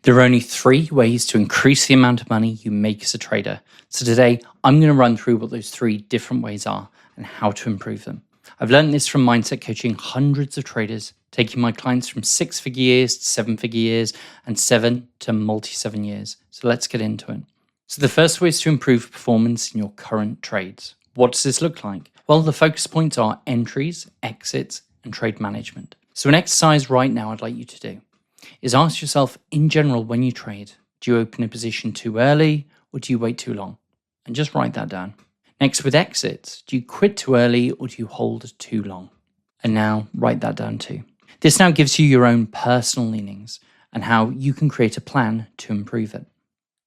There are only 3 ways to increase the amount of money you make as a trader. So today, I'm going to run through what those 3 different ways are and how to improve them. I've learned this from mindset coaching hundreds of traders, taking my clients from 6-figure years to 7-figure years and 7 to multi-7 years. So let's get into it. So the first way is to improve performance in your current trades. What does this look like? Well, the focus points are entries, exits, and trade management. So an exercise right now I'd like you to do is ask yourself, in general, when you trade, do you open a position too early or do you wait too long? And just write that down. Next, with exits, do you quit too early or do you hold too long? And now write that down too. This now gives you your own personal leanings and how you can create a plan to improve it.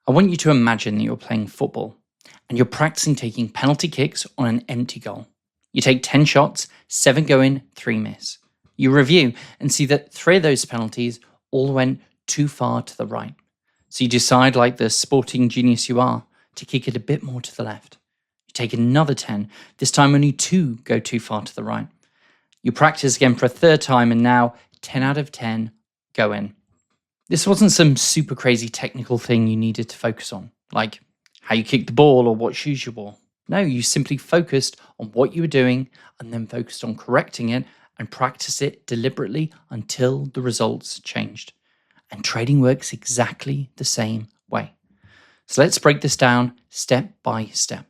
I want you to imagine that you're playing football and you're practicing taking penalty kicks on an empty goal. You take 10 shots, 7 go in, 3 miss. You review and see that 3 of those penalties all went too far to the right. So you decide, like the sporting genius you are, to kick it a bit more to the left. You take another 10, this time only 2 go too far to the right. You practice again for a 3rd time and now 10 out of 10 go in. This wasn't some super crazy technical thing you needed to focus on, like how you kicked the ball or what shoes you wore. No, you simply focused on what you were doing and then focused on correcting it and practice it deliberately until the results changed. And trading works exactly the same way. So let's break this down step by step.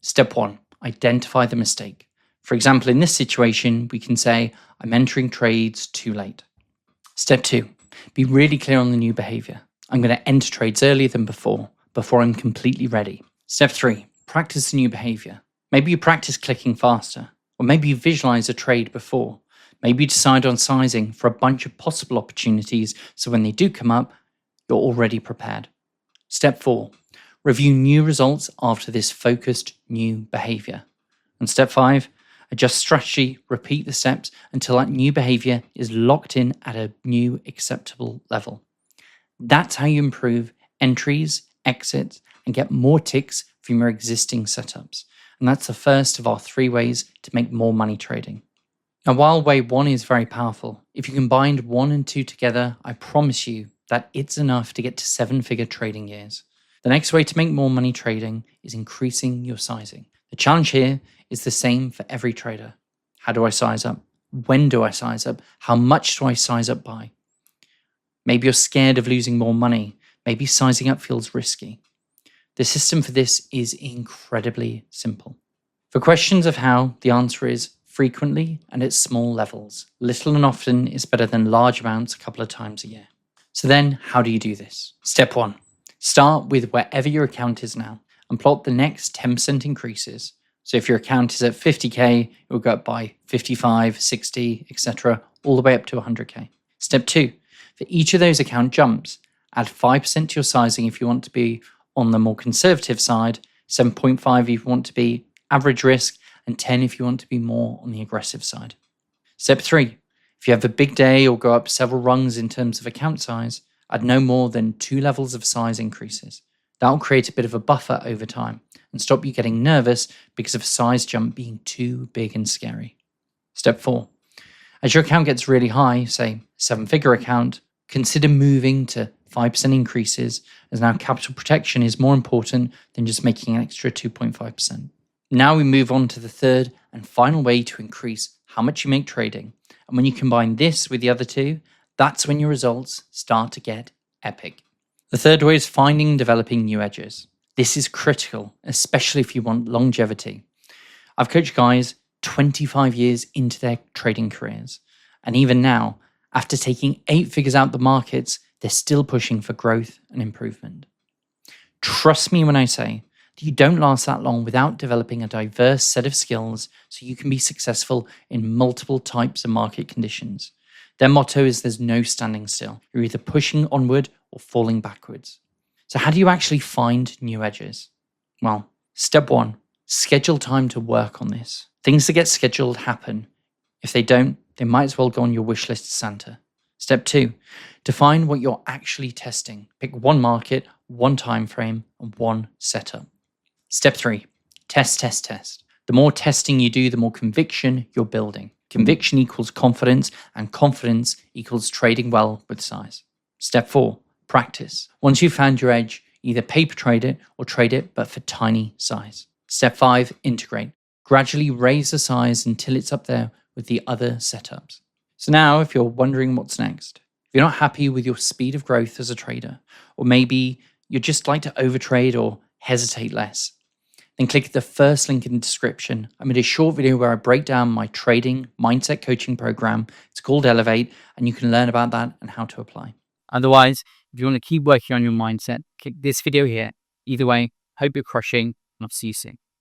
Step 1, identify the mistake. For example, in this situation, we can say, I'm entering trades too late. Step 2, be really clear on the new behavior. I'm going to enter trades earlier than before I'm completely ready. Step 3, practice the new behavior. Maybe you practice clicking faster. Or maybe you visualize a trade before. Maybe you decide on sizing for a bunch of possible opportunities so when they do come up, you're already prepared. Step 4, review new results after this focused new behavior. And step 5, adjust strategy, repeat the steps until that new behavior is locked in at a new acceptable level. That's how you improve entries, exits, and get more ticks from your existing setups. And that's the first of our 3 ways to make more money trading. Now, while way 1 is very powerful, if you combined 1 and 2 together, I promise you that it's enough to get to 7-figure trading years. The next way to make more money trading is increasing your sizing. The challenge here is the same for every trader. How do I size up? When do I size up? How much do I size up by? Maybe you're scared of losing more money. Maybe sizing up feels risky. The system for this is incredibly simple. For questions of how, the answer is frequently and at small levels. Little and often is better than large amounts a couple of times a year. So then, how do you do this? Step 1, start with wherever your account is now and plot the next 10% increases. So if your account is at 50k, it will go up by 55, 60, etc., all the way up to 100k. Step 2, for each of those account jumps, add 5% to your sizing if you want to be on the more conservative side, 7.5 if you want to be average risk, and 10 if you want to be more on the aggressive side. Step 3, if you have a big day or go up several rungs in terms of account size, add no more than 2 levels of size increases. That will create a bit of a buffer over time and stop you getting nervous because of a size jump being too big and scary. Step 4, as your account gets really high, say 7-figure account, consider moving to 5% increases, as now capital protection is more important than just making an extra 2.5%. Now we move on to the 3rd and final way to increase how much you make trading. And when you combine this with the other 2, that's when your results start to get epic. The 3rd way is finding and developing new edges. This is critical, especially if you want longevity. I've coached guys 25 years into their trading careers. And even now, after taking 8 figures out the markets, they're still pushing for growth and improvement. Trust me when I say that you don't last that long without developing a diverse set of skills so you can be successful in multiple types of market conditions. Their motto is there's no standing still. You're either pushing onward or falling backwards. So how do you actually find new edges? Well, step 1, schedule time to work on this. Things that get scheduled happen. If they don't, they might as well go on your wish list, Santa. Step 2, define what you're actually testing. Pick 1 market, 1 time frame, and 1 setup. Step 3, test. The more testing you do, the more conviction you're building. Conviction equals confidence, and confidence equals trading well with size. Step 4, Practice. Once you've found your edge, either paper trade it or trade it, but for tiny size. Step 5, integrate. Gradually raise the size until it's up there with the other setups. So now, if you're wondering what's next, if you're not happy with your speed of growth as a trader, or maybe you'd just like to overtrade or hesitate less, then click the first link in the description. I made a short video where I break down my trading mindset coaching program. It's called Elevate, and you can learn about that and how to apply. Otherwise, if you want to keep working on your mindset, click this video here. Either way, hope you're crushing, and I'll see you soon.